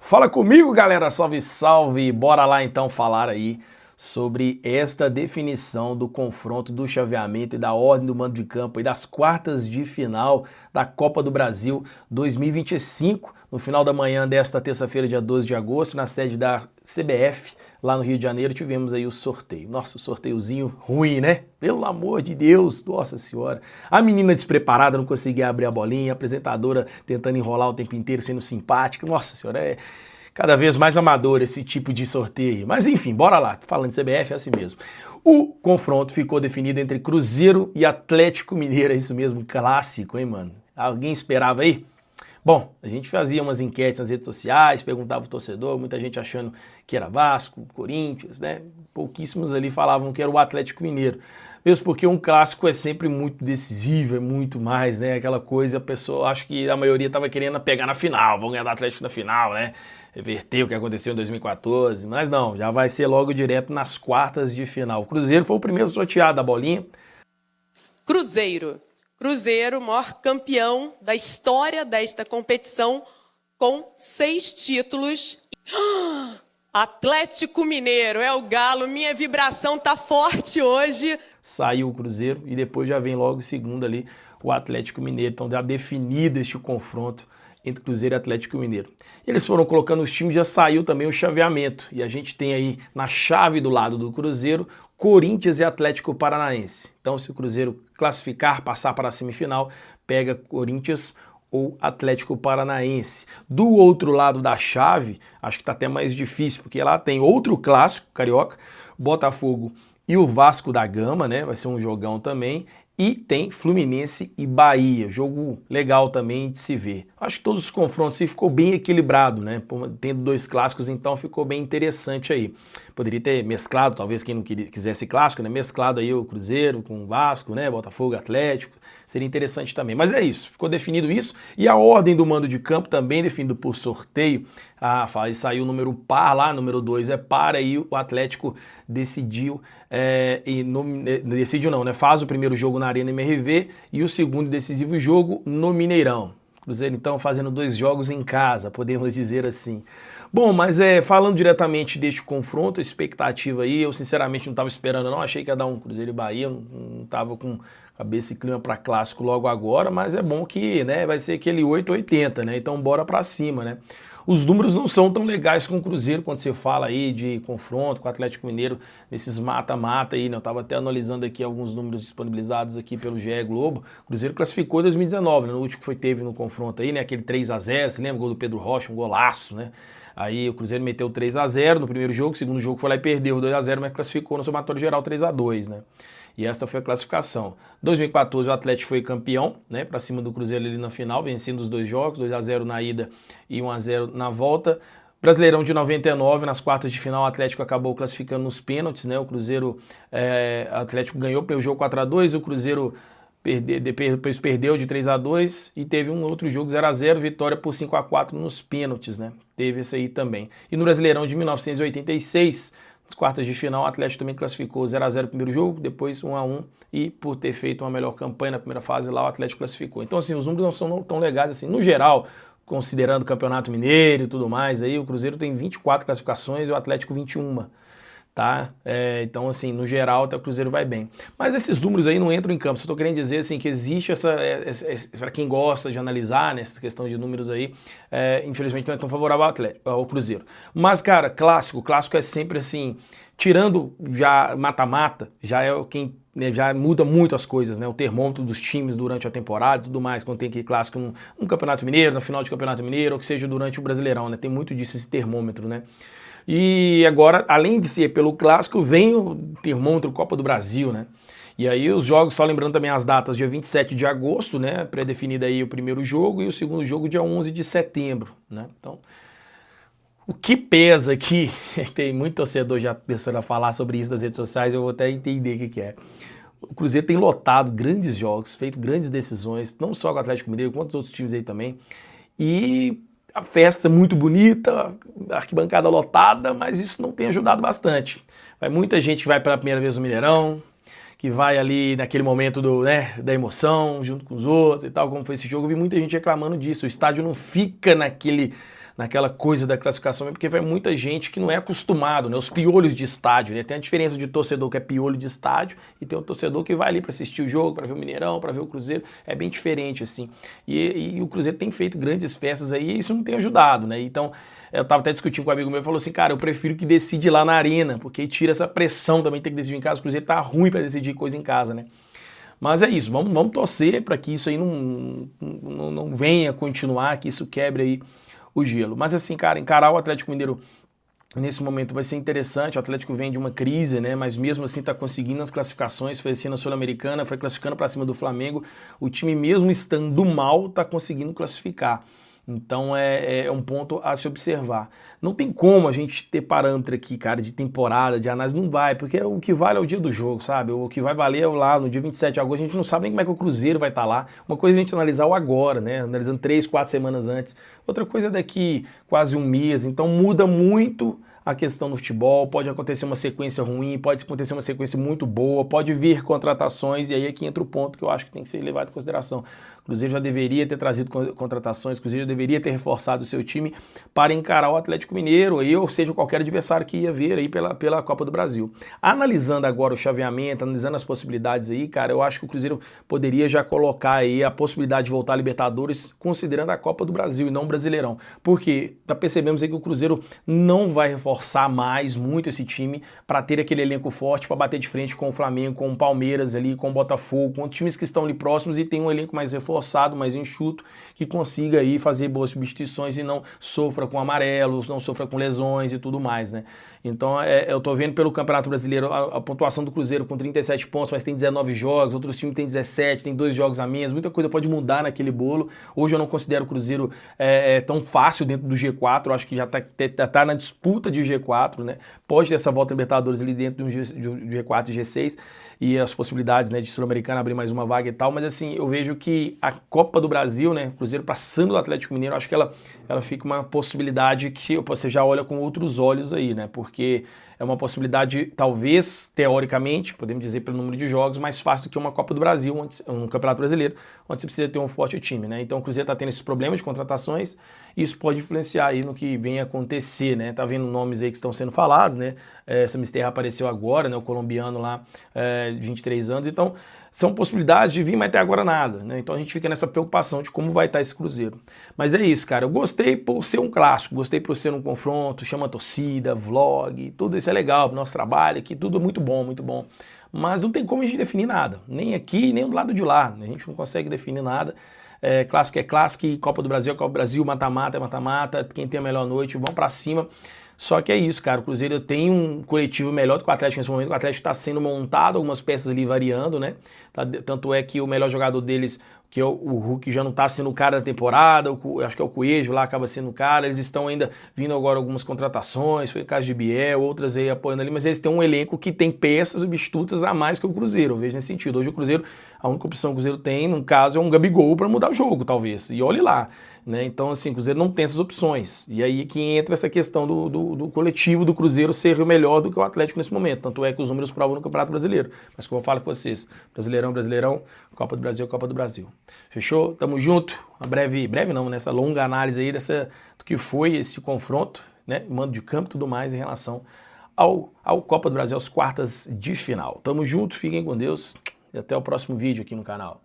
Fala comigo, galera, salve, salve! Bora lá então falar aí sobre esta definição do confronto do chaveamento e da ordem do mando de campo e das quartas de final da Copa do Brasil 2025, no final da manhã desta terça-feira, dia 12 de agosto, na sede da CBF, lá no Rio de Janeiro, tivemos aí o sorteio. Nossa, o sorteiozinho ruim, né? Pelo amor de Deus, nossa senhora. A menina despreparada não conseguia abrir a bolinha, a apresentadora tentando enrolar o tempo inteiro, sendo simpática. Nossa senhora, é cada vez mais amador esse tipo de sorteio. Mas enfim, bora lá. Falando de CBF, é assim mesmo. O confronto ficou definido entre Cruzeiro e Atlético Mineiro. É isso mesmo, clássico, hein, mano? Alguém esperava aí? Bom, a gente fazia umas enquetes nas redes sociais, perguntava o torcedor, muita gente achando que era Vasco, Corinthians, né? Pouquíssimos ali falavam que era o Atlético Mineiro. Mesmo porque um clássico é sempre muito decisivo, é muito mais, né? Aquela coisa, a pessoa, acho que a maioria estava querendo pegar na final, vão ganhar do Atlético na final, né? Reverter o que aconteceu em 2014, mas não, já vai ser logo direto nas quartas de final. O Cruzeiro foi o primeiro sorteado da bolinha. Cruzeiro, maior campeão da história desta competição, com 6 títulos. Atlético Mineiro, é o galo, minha vibração tá forte hoje. Saiu o Cruzeiro e depois já vem logo em segundo ali o Atlético Mineiro. Então já definido este confronto entre Cruzeiro e Atlético Mineiro. Eles foram colocando os times, já saiu também o chaveamento. E a gente tem aí na chave do lado do Cruzeiro, Corinthians e Atlético Paranaense. Então se o Cruzeiro classificar, passar para a semifinal, pega Corinthians ou Atlético Paranaense. Do outro lado da chave, acho que está até mais difícil, porque lá tem outro clássico carioca, Botafogo e o Vasco da Gama, né? Vai ser um jogão também. E tem Fluminense e Bahia, jogo legal também de se ver. Acho que todos os confrontos ficou bem equilibrado, né? Tendo 2 clássicos, então ficou bem interessante aí. Poderia ter mesclado, talvez quem não quisesse clássico, né? Mesclado aí o Cruzeiro com o Vasco, né? Botafogo, Atlético, seria interessante também. Mas é isso, ficou definido isso. E a ordem do mando de campo também definido por sorteio. Saiu o número par lá, número 2 é par, aí o Atlético decidiu, decidiu não, né? Faz o primeiro jogo na Arena MRV e o segundo decisivo jogo no Mineirão. Cruzeiro então fazendo 2 jogos em casa, podemos dizer assim. Bom, mas falando diretamente deste confronto, a expectativa aí, eu sinceramente não estava esperando não, achei que ia dar um Cruzeiro e Bahia, não estava com cabeça e clima para clássico logo agora, mas é bom que, né, vai ser aquele 8-80, né, então bora para cima, né. Os números não são tão legais com o Cruzeiro quando você fala aí de confronto com o Atlético Mineiro, nesses mata-mata aí, né? Eu estava até analisando aqui alguns números disponibilizados aqui pelo GE Globo. O Cruzeiro classificou em 2019, né? No último que teve no confronto aí, né? Aquele 3-0, você lembra? O gol do Pedro Rocha, um golaço, né? Aí o Cruzeiro meteu 3-0 no primeiro jogo, o segundo jogo foi lá e perdeu 2-0, mas classificou no somatório geral 3-2, né? E essa foi a classificação. 2014 o Atlético foi campeão, né, para cima do Cruzeiro ali na final, vencendo os 2 jogos, 2-0 na ida e 1-0 na volta. Brasileirão de 99, nas quartas de final, o Atlético acabou classificando nos pênaltis, né? O Cruzeiro, o Atlético ganhou pelo jogo 4-2, o Cruzeiro depois perdeu de 3-2 e teve um outro jogo 0-0, vitória por 5-4 nos pênaltis, né? Teve esse aí também. E no Brasileirão de 1986, nas quartas de final, o Atlético também classificou 0-0 no primeiro jogo, depois 1-1, e por ter feito uma melhor campanha na primeira fase lá, o Atlético classificou. Então, assim, os números não são tão legais assim. No geral, considerando o Campeonato Mineiro e tudo mais, aí o Cruzeiro tem 24 classificações e o Atlético 21. Tá? Então, assim, no geral, até o Cruzeiro vai bem. Mas esses números aí não entram em campo. Só estou querendo dizer, assim, que existe para quem gosta de analisar, né, essa questão de números aí, infelizmente não é tão favorável ao Cruzeiro. Mas, cara, clássico é sempre assim, tirando já mata-mata, já é quem, né, já muda muito as coisas, né? O termômetro dos times durante a temporada e tudo mais, quando tem aquele clássico no Campeonato Mineiro, na final de Campeonato Mineiro, ou que seja durante o Brasileirão, né? Tem muito disso, esse termômetro, né? E agora, além de ser pelo clássico, vem o termômetro Copa do Brasil, né? E aí os jogos, só lembrando também as datas, dia 27 de agosto, né? Pré-definido aí o primeiro jogo e o segundo jogo dia 11 de setembro, né? Então, o que pesa aqui, tem muito torcedor já pensando a falar sobre isso nas redes sociais, eu vou até entender o que é. O Cruzeiro tem lotado grandes jogos, feito grandes decisões, não só com o Atlético Mineiro, quanto os outros times aí também. E a festa é muito bonita, arquibancada lotada, mas isso não tem ajudado bastante. Vai muita gente que vai pela primeira vez no Mineirão, que vai ali naquele momento da emoção, junto com os outros e tal, como foi esse jogo. Eu vi muita gente reclamando disso. O estádio não fica naquela coisa da classificação, porque vai muita gente que não é acostumado, né? Os piolhos de estádio, né? Tem a diferença de torcedor que é piolho de estádio e tem o torcedor que vai ali para assistir o jogo, para ver o Mineirão, para ver o Cruzeiro, é bem diferente assim. E o Cruzeiro tem feito grandes festas aí e isso não tem ajudado, né? Então, eu estava até discutindo com um amigo meu e falou assim, cara, eu prefiro que decide lá na arena, porque tira essa pressão também ter que decidir em casa, o Cruzeiro tá ruim para decidir coisa em casa, né? Mas é isso, vamos torcer para que isso aí não venha continuar, que isso quebre aí o gelo. Mas assim, cara, encarar o Atlético Mineiro nesse momento vai ser interessante. O Atlético vem de uma crise, né? Mas mesmo assim está conseguindo as classificações. Foi assim na Sul-Americana, foi classificando para cima do Flamengo. O time, mesmo estando mal, está conseguindo classificar. Então é um ponto a se observar. Não tem como a gente ter parâmetro aqui, cara, de temporada, de análise, não vai, porque o que vale é o dia do jogo, sabe? O que vai valer é lá no dia 27 de agosto, a gente não sabe nem como é que o Cruzeiro vai estar lá. Uma coisa é a gente analisar o agora, né? Analisando 3, 4 semanas antes. Outra coisa é daqui quase um mês, então muda muito a questão do futebol, pode acontecer uma sequência ruim, pode acontecer uma sequência muito boa, pode vir contratações, e aí aqui entra o ponto que eu acho que tem que ser levado em consideração. O Cruzeiro já deveria ter trazido contratações, o Cruzeiro deveria ter reforçado o seu time para encarar o Atlético Mineiro, aí, ou seja, qualquer adversário que ia vir aí pela Copa do Brasil. Analisando agora o chaveamento, analisando as possibilidades aí, cara, eu acho que o Cruzeiro poderia já colocar aí a possibilidade de voltar à Libertadores, considerando a Copa do Brasil e não o Brasileirão. Porque já percebemos aí que o Cruzeiro não vai reforçar mais muito esse time para ter aquele elenco forte para bater de frente com o Flamengo, com o Palmeiras ali, com o Botafogo, com times que estão ali próximos e tem um elenco mais reforçado, mais enxuto, que consiga aí fazer boas substituições e não sofra com amarelos, não sofra com lesões e tudo mais, né? Então eu tô vendo pelo Campeonato Brasileiro a pontuação do Cruzeiro com 37 pontos, mas tem 19 jogos, outros times tem 17, tem 2 jogos a menos, muita coisa pode mudar naquele bolo. Hoje eu não considero o Cruzeiro tão fácil dentro do G4, eu acho que já tá na disputa de G4, né? Pode ter essa volta em Libertadores ali dentro do G4 e G6 e as possibilidades, né, de Sul-Americana abrir mais uma vaga e tal, mas assim, eu vejo que a Copa do Brasil, né, Cruzeiro passando do Atlético Mineiro, acho que ela fica uma possibilidade que você já olha com outros olhos aí, né? Porque é uma possibilidade, talvez, teoricamente, podemos dizer pelo número de jogos, mais fácil do que uma Copa do Brasil, um Campeonato Brasileiro, onde você precisa ter um forte time, né? Então o Cruzeiro está tendo esses problemas de contratações e isso pode influenciar aí no que vem acontecer, né? Tá vendo nomes aí que estão sendo falados, né? Essa Misterra apareceu agora, né? O colombiano lá, de 23 anos, então são possibilidades de vir, mas até agora nada, né? Então a gente fica nessa preocupação de como vai estar esse Cruzeiro. Mas é isso, cara, eu gostei por ser um clássico, gostei por ser um confronto, chama a torcida, vlog, tudo isso é legal pro nosso trabalho aqui, tudo muito bom, muito bom. Mas não tem como a gente definir nada, nem aqui, nem do lado de lá, a gente não consegue definir nada. Clássico é clássico, Copa do Brasil é Copa do Brasil, mata-mata é mata-mata, quem tem a melhor noite, vão pra cima. Só que é isso, cara, o Cruzeiro tem um coletivo melhor do que o Atlético nesse momento, o Atlético está sendo montado, algumas peças ali variando, né? Tanto é que o melhor jogador deles, que é o Hulk, já não está sendo o cara da temporada, acho que é o Coelho lá, acaba sendo o cara, eles estão ainda vindo agora algumas contratações, foi o caso de Biel, outras aí apoiando ali, mas eles têm um elenco que tem peças substitutas a mais que o Cruzeiro, eu vejo nesse sentido. Hoje o Cruzeiro, a única opção que o Cruzeiro tem, no caso, é um Gabigol para mudar o jogo, talvez, e olhe lá, né? Então, assim, o Cruzeiro não tem essas opções, e aí que entra essa questão do coletivo do Cruzeiro ser melhor do que o Atlético nesse momento, tanto é que os números provam no Campeonato Brasileiro, mas como eu falo com vocês, Brasileirão, Copa do Brasil. Fechou? Tamo junto. Uma breve não, nessa longa análise aí do que foi esse confronto, né? Mando de campo e tudo mais em relação ao Copa do Brasil, às quartas de final. Tamo junto, fiquem com Deus e até o próximo vídeo aqui no canal.